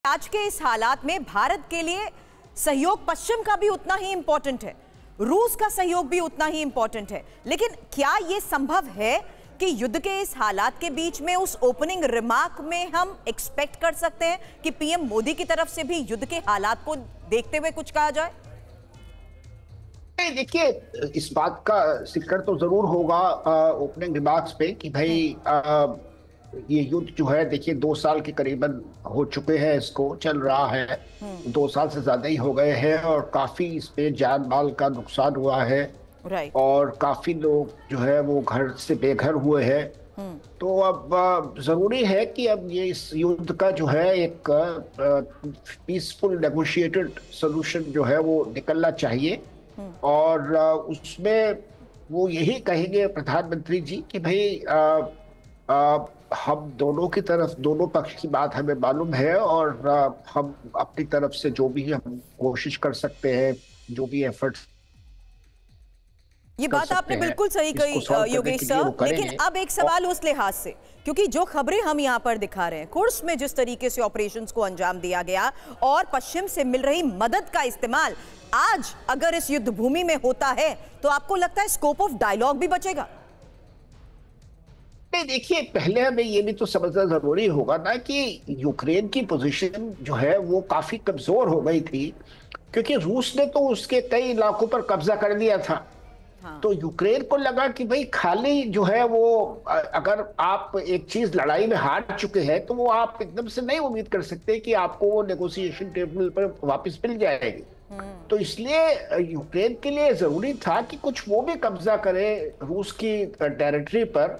आज के इस हालात में भारत के लिए सहयोग पश्चिम का भी उतना ही इंपॉर्टेंट है, रूस का सहयोग भी उतना ही इंपॉर्टेंट है। लेकिन क्या यह संभव है कि युद्ध के इस हालात के बीच में उस ओपनिंग रिमार्क में हम एक्सपेक्ट कर सकते हैं कि पीएम मोदी की तरफ से भी युद्ध के हालात को देखते हुए कुछ कहा जाए? देखिए, इस बात का जिक्र तो जरूर होगा ओपनिंग रिमार्क्स पे कि भाई ये युद्ध जो है, देखिए 2 साल के करीबन हो चुके हैं, इसको चल रहा है। 2 साल से ज्यादा ही हो गए हैं और काफी इस पे जान माल का नुकसान हुआ है। और काफी लोग जो है वो घर से बेघर हुए हैं। तो अब जरूरी है कि अब ये इस युद्ध का जो है एक पीसफुल नेगोशिएटेड सोल्यूशन जो है वो निकलना चाहिए। और उसमें वो यही कहेंगे प्रधानमंत्री जी कि भाई हम दोनों की तरफ, दोनों पक्ष की बात हमें मालूम है और हम अपनी तरफ से जो भी हम कोशिश कर सकते हैं, जो भी एफर्ट्स। ये बात आपने बिल्कुल सही कही योगेश सर, लेकिन अब एक सवाल उस लिहाज से, क्योंकि जो खबरें हम यहाँ पर दिखा रहे हैं, कुर्स में जिस तरीके से ऑपरेशंस को अंजाम दिया गया और पश्चिम से मिल रही मदद का इस्तेमाल आज अगर इस युद्ध भूमि में होता है तो आपको लगता है स्कोप ऑफ डायलॉग भी बचेगा? नहीं, देखिए, पहले हमें ये भी तो समझना जरूरी होगा ना कि यूक्रेन की पोजीशन जो है वो काफी कमजोर हो गई थी, क्योंकि रूस ने तो उसके कई इलाकों पर कब्जा कर लिया था। तो यूक्रेन को लगा कि भाई खाली जो है वो, अगर आप एक चीज लड़ाई में हार चुके हैं तो वो आप एकदम से नहीं उम्मीद कर सकते कि आपको वो नेगोशिएशन टेबल पर वापस मिल जाएगी। तो इसलिए यूक्रेन के लिए जरूरी था कि कुछ वो भी कब्जा करे रूस की टेरिटरी पर।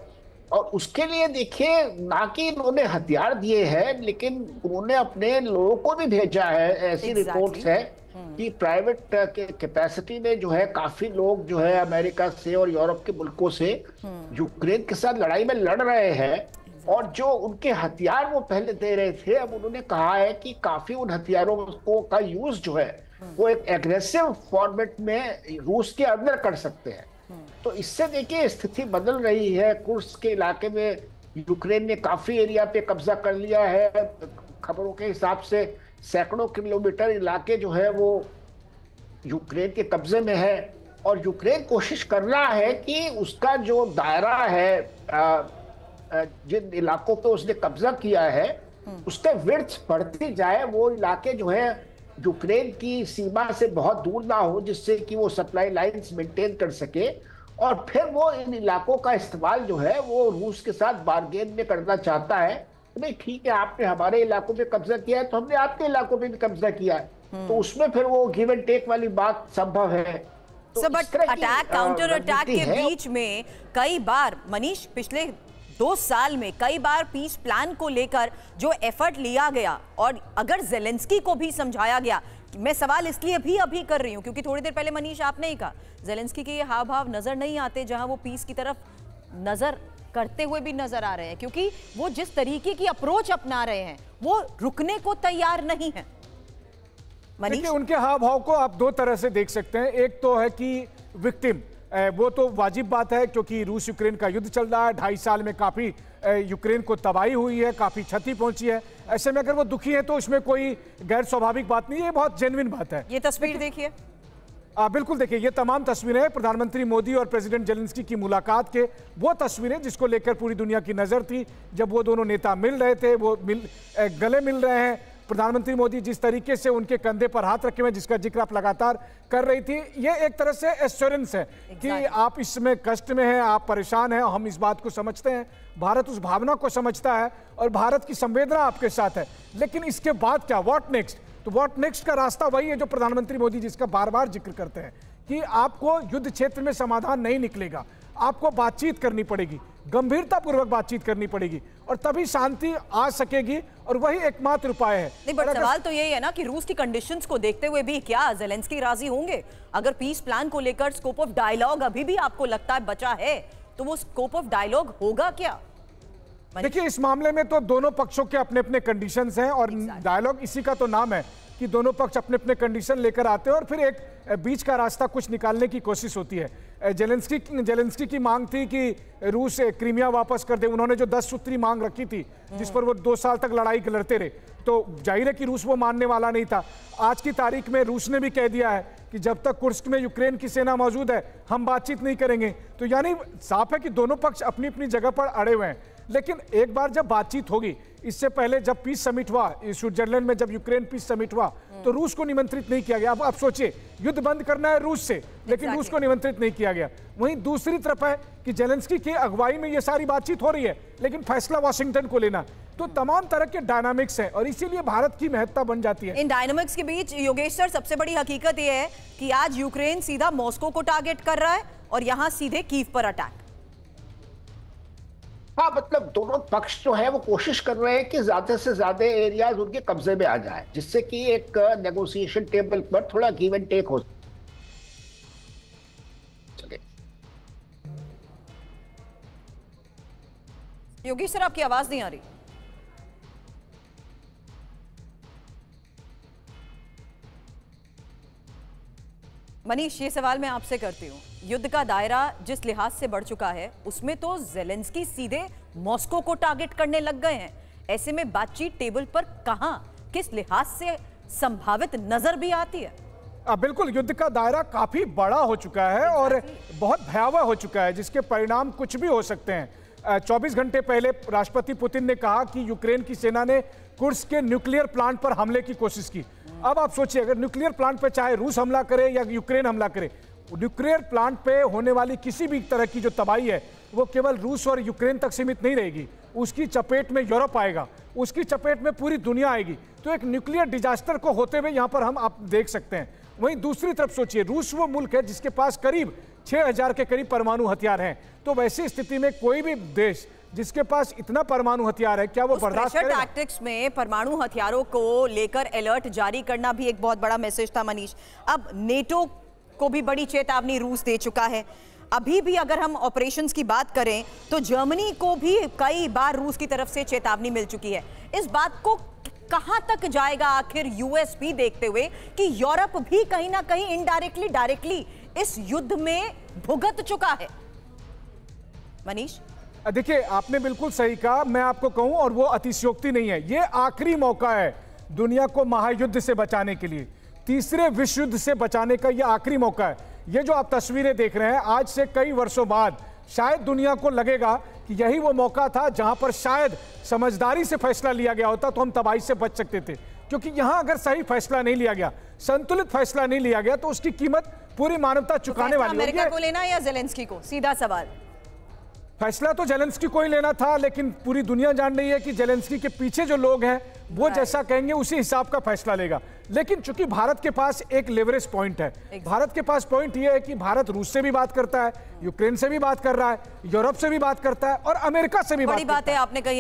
और उसके लिए देखिए, ना कि इन्होंने हथियार दिए हैं, लेकिन उन्होंने अपने लोगों को भी भेजा है। ऐसी रिपोर्ट्स है कि प्राइवेट कैपेसिटी में जो है काफी लोग जो है अमेरिका से और यूरोप के मुल्कों से यूक्रेन के साथ लड़ाई में लड़ रहे हैं। और जो उनके हथियार वो पहले दे रहे थे, अब उन्होंने कहा है कि काफी उन हथियारों को का यूज जो है वो एक एग्रेसिव फॉर्मेट में रूस के अंदर कर सकते हैं। तो इससे देखिए स्थिति बदल रही है। कुर्स्क के इलाके में यूक्रेन ने काफी एरिया पे कब्जा कर लिया है। खबरों के हिसाब से सैकड़ों किलोमीटर इलाके जो है वो यूक्रेन के कब्जे में है। और यूक्रेन कोशिश कर रहा है कि उसका जो दायरा है, जिन इलाकों पे उसने कब्जा किया है, उसके विड्थ बढ़ती जाए। वो इलाके जो है यूक्रेन की सीमा से बहुत दूर ना हो, जिससे कि वो सप्लाई लाइंस मेंटेन कर सके। और फिर वो इन इलाकों का इस्तेमाल जो है वो रूस के साथ बार्गेन में करना चाहता है। तो नहीं, ठीक है, आपने हमारे इलाकों पे कब्जा किया है तो हमने आपके इलाकों पे भी कब्जा किया है। तो उसमें फिर वो गिव एंड टेक वाली बात संभव है। तो बट अटैक काउंटर अटैक के बीच में कई बार, मनीष, पिछले 2 साल में कई बार पीस प्लान को लेकर जो एफर्ट लिया गया, और अगर ज़ेलेंस्की को भी समझाया गया, मैं सवाल इसलिए भी अभी कर रही हूं क्योंकि थोड़ी देर पहले मनीष आपने ही कहा ज़ेलेंस्की के ये हाव भाव नजर नहीं आते जहां वो पीस की तरफ नजर करते हुए भी नजर आ रहे हैं, क्योंकि वो जिस तरीके की अप्रोच अपना रहे हैं वो रुकने को तैयार नहीं है। देखिए, उनके हाव भाव को आप 2 तरह से देख सकते हैं। एक तो है कि विक्टिम, वो तो वाजिब बात है क्योंकि रूस यूक्रेन का युद्ध चल रहा है। 2.5 साल में काफी यूक्रेन को तबाही हुई है, काफी क्षति पहुंची है। ऐसे में अगर वो दुखी है तो उसमें कोई गैर स्वाभाविक बात नहीं है, ये बहुत जेन्युइन बात है। ये तस्वीर देखिए, बिल्कुल देखिए, ये तमाम तस्वीरें प्रधानमंत्री मोदी और प्रेसिडेंट जेलेंस्की की मुलाकात के वो तस्वीरें जिसको लेकर पूरी दुनिया की नजर थी। जब वो दोनों नेता मिल रहे थे, वो गले मिल रहे हैं। प्रधानमंत्री मोदी जिस तरीके से उनके कंधे पर हाथ रखे हुए, जिसका जिक्र आप लगातार कर रही थी, ये एक तरह से एश्योरेंस है कि आप इसमें कष्ट में हैं, आप परेशान हैं, हम इस बात को समझते हैं। भारत उस भावना को समझता है और भारत की संवेदना आपके साथ है। लेकिन इसके बाद क्या, व्हाट नेक्स्ट? तो व्हाट नेक्स्ट का रास्ता वही है जो प्रधानमंत्री मोदी जिसका बार बार जिक्र करते हैं कि आपको युद्ध क्षेत्र में समाधान नहीं निकलेगा, आपको बातचीत करनी पड़ेगी, गंभीरतापूर्वक बातचीत करनी पड़ेगी, और तभी शांति आ सकेगी। और वही एकमात्र उपाय है। नहीं, बट सवाल तो यही है ना कि रूस की कंडीशंस को देखते हुए भी क्या ज़ेलेंस्की राजी होंगे? अगर पीस प्लान को लेकर स्कोप ऑफ डायलॉग अभी भी आपको लगता है बचा है, तो वो स्कोप ऑफ डायलॉग होगा क्या? देखिए, इस मामले में तो दोनों पक्षों के अपने अपने कंडीशंस हैं और डायलॉग इसी का तो नाम है कि दोनों पक्ष अपने अपने कंडीशन लेकर आते हैं और फिर एक बीच का रास्ता कुछ निकालने की कोशिश होती है। जेलेंस्की की मांग थी कि रूस क्रीमिया वापस कर दे। उन्होंने जो 10 सूत्री मांग रखी थी जिस पर वो 2 साल तक लड़ाई लड़ते रहे, तो जाहिर है कि रूस वो मानने वाला नहीं था। आज की तारीख में रूस ने भी कह दिया है कि जब तक कुर्स्क में यूक्रेन की सेना मौजूद है हम बातचीत नहीं करेंगे। तो यानी साफ है कि दोनों पक्ष अपनी अपनी जगह पर अड़े हुए हैं। लेकिन एक बार जब बातचीत होगी, इससे पहले जब पीस समिट हुआ स्विट्जरलैंड में, जब यूक्रेन पीस समिट हुआ तो रूस को निमंत्रित नहीं किया गया। अब सोचिए, युद्ध बंद करना है रूस से, लेकिन रूस को निमंत्रित नहीं किया गया। वहीं दूसरी तरफ है कि जेलेंस्की की अगुवाई में ये सारी बातचीत हो रही है, लेकिन फैसला वाशिंगटन को लेना। तो तमाम तरह के डायनामिक्स हैं और इसीलिए भारत की महत्ता बन जाती है। इन डायनामिक्स के बीच योगेश सर, सबसे बड़ी हकीकत यह है कि आज यूक्रेन सीधा मॉस्को को टारगेट कर रहा है और यहां सीधे कीव पर अटैक। हाँ, मतलब दोनों पक्ष जो है वो कोशिश कर रहे हैं कि ज्यादा से ज्यादा एरियाज उनके कब्जे में आ जाए, जिससे कि एक नेगोशिएशन टेबल पर थोड़ा गिव एंड टेक हो सके। योगेश सर, आपकी आवाज नहीं आ रही। मनीष, ये सवाल मैं आपसे करती हूँ। युद्ध का दायरा जिस लिहाज से बढ़ चुका है उसमें तो जेलेंस्की सीधे मॉस्को को टारगेट करने लग गए हैं। ऐसे में बातचीत टेबल पर कहां, किस लिहाज से संभावित नजर भी आती है? बिल्कुल, युद्ध का दायरा काफी बड़ा हो चुका है और बहुत भयावह हो चुका है, जिसके परिणाम कुछ भी हो सकते हैं। 24 घंटे पहले राष्ट्रपति पुतिन ने कहा कि यूक्रेन की सेना ने कुर्स्क के न्यूक्लियर प्लांट पर हमले की कोशिश की। अब आप सोचिए, अगर न्यूक्लियर प्लांट पे चाहे रूस हमला करे या यूक्रेन हमला करे, न्यूक्लियर प्लांट पे होने वाली किसी भी तरह की जो तबाही है वो केवल रूस और यूक्रेन तक सीमित नहीं रहेगी। उसकी चपेट में यूरोप आएगा, उसकी चपेट में पूरी दुनिया आएगी। तो एक न्यूक्लियर डिजास्टर को होते हुए यहाँ पर हम आप देख सकते हैं। वहीं दूसरी तरफ सोचिए, रूस वो मुल्क है जिसके पास करीब 6000 के करीब परमाणु हथियार हैं। तो वैसी स्थिति में कोई भी देश जिसके पास इतना परमाणु हथियार है, क्या वो बर्दाश्त करेगा? टैक्टिक्स में परमाणु हथियारों को लेकर अलर्ट जारी करना भी एक बहुत बड़ा मैसेज था मनीष। अब नेटो को भी बड़ी चेतावनी रूस दे चुका है। अभी भी अगर हम ऑपरेशंस की बात करें तो जर्मनी को भी कई बार रूस की तरफ से चेतावनी मिल चुकी है। इस बात को कहां तक जाएगा आखिर यूएस भी, देखते हुए कि यूरोप भी कहीं ना कहीं इनडायरेक्टली डायरेक्टली इस युद्ध में भुगत चुका है? मनीष, देखिए, आपने बिल्कुल सही कहा। मैं आपको कहूं, और वो अतिशयोक्ति नहीं है, ये आखिरी मौका है दुनिया को महायुद्ध से बचाने के लिए, तीसरे विश्व युद्ध से बचाने का ये आखिरी मौका है। ये जो आप तस्वीरें देख रहे हैं, आज से कई वर्षों बाद शायद दुनिया को लगेगा कि यही वो मौका था जहां पर शायद समझदारी से फैसला लिया गया होता तो हम तबाही से बच सकते थे। क्योंकि यहां अगर सही फैसला नहीं लिया गया, संतुलित फैसला नहीं लिया गया, तो उसकी कीमत पूरी मानवता चुकाने वाली है। अमेरिका को लेना या जेलेंस्की को? सीधा सवाल। फैसला तो जेलेंस्की को ही लेना था, लेकिन पूरी दुनिया जान रही है कि जेलेंस्की के पीछे जो लोग हैं वो जैसा कहेंगे उसी हिसाब का फैसला लेगा। लेकिन चूंकि भारत के पास एक लेवरेज पॉइंट है, भारत के पास पॉइंट ये है कि भारत रूस से भी बात करता है, यूक्रेन से भी बात कर रहा है, यूरोप से भी बात करता है और अमेरिका से भी बात करता है। बड़ी बात है आपने कही है।